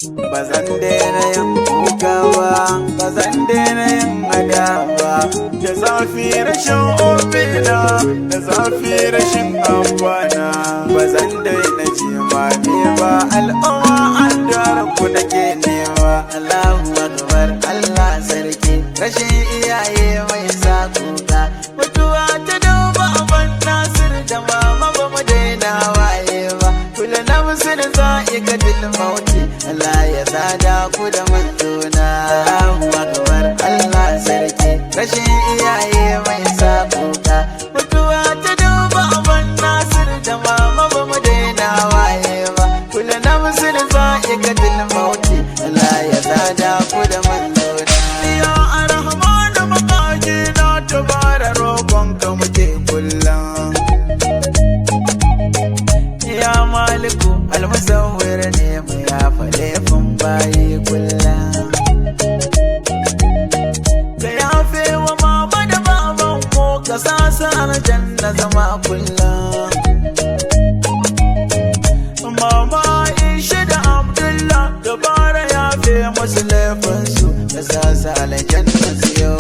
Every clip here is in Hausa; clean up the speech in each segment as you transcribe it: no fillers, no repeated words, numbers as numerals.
Bazan daina yin kuka ba, bazan daina yin adawa. Da zafi rashin obina, da zafi rashin amfana. Bazan daina jimami ba, al'umma an dara ku nake nema. Allahu akbar, Allah sarki, rashin iyaye mai sa kuka. Mutuwa ta duba abin Nasir da mama ba mu daina waye ba. Kula na musul za'iqatul mauti, Allah ya sada ku da manzona. Allahu akbar, Allah sarki, rashin iyaye mai sa kuka. Mutuwa ta duba abin Nasir da mama ba mu daina waye ba. Kula na musul za'iqatul mauti, Allah ya sada ku da manzona. Ya arhamanu makaji na tabara roƙon ka muke kullum. Ya maliku almusawwir ne mu ya falefin bayi kullum. Ka yafe wa mama da baban ko ka sa su aljanna zama kullum. Mama Aisha da Abdullah dabara yafe musu laifinsu ka sa su aljanna su yau.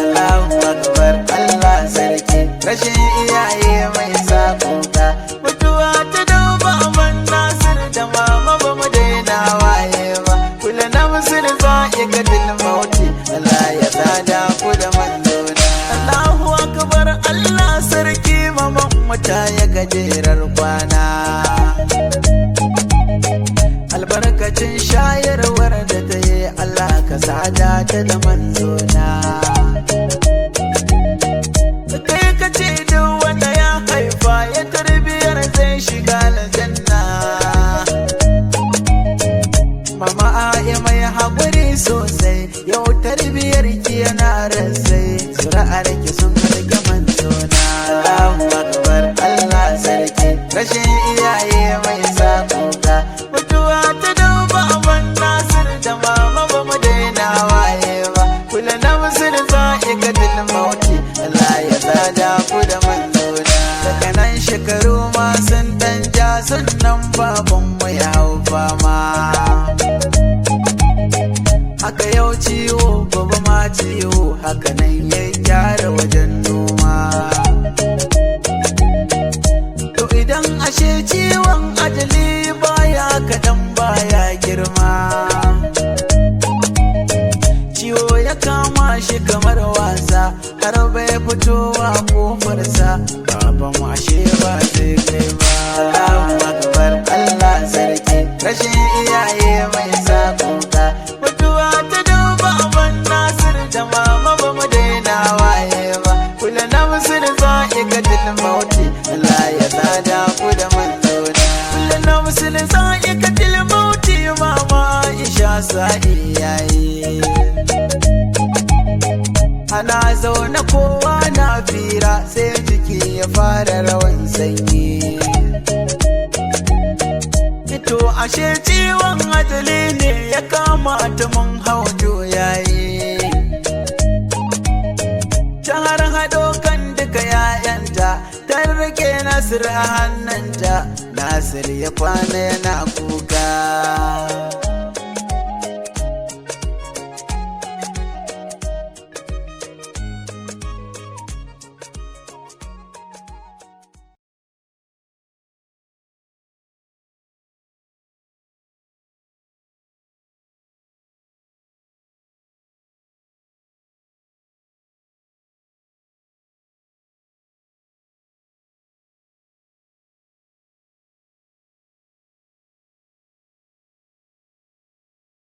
Allahu akbar, Allah sarki, rashin iyaye mai sa kuka. Mutuwa ta duba abin Nasir da mama ba mu daina waye ba. Kula na musul za'iqatul mauti, Allah ya sada ku da manzona. Allahu akbar, Allah sarki, maman mata ya gajerar kwana. Albarkacin shayarwar da ta yi, Allah ka sada ta da manzona. Kai ka ce duk wanda ya haifa ya tarbiyar zai shiga aljanna. Mama A'i mai haƙuri sosai, yau tarbiyar ki yana rasai, zuri'ar ki sun harge manzona. Allahu akbar, Allah sarki, rashin iyaye mai sa kuka. Mutuwa ta duba abin Nasir da mama ba mu daina waye ba. Kula na musul za'iqatul mauti, Allah ya sada ku da manzona. Daga nan shekaru ma sun dan ja, sannan babanmu ya hau fama. Haka yau ciwo gobe ma ciwo, haka nan ya gyara wajen noma. To idan ashe ciwon ajali baya kaɗan baya girma, ciwo ya kama shi kamar wasa, har bai fitowa kofarsa, baban ashe ba zai kai ba. Allahu akbar, Allah sarki, rashin iyaye mai sa kuka. Mutuwa ta duba abin Nasir da mama ba mu daina waye ba. Kula na musul za'iqatul mauti, Allah ya sada ku da manzona. Kula na musul za'iqatul mauti, mama Aisha sa'i yayi. Ana zaune kowa na fira, sai jiki ya fara rawan sanyi. To ashe ciwon ajali ne ya kama ta mun hau juyayi. Ta har haɗo kan duka ‘ya'yanta, ta rike Nasir a hannunta, Nasir ya kwana yana kuka.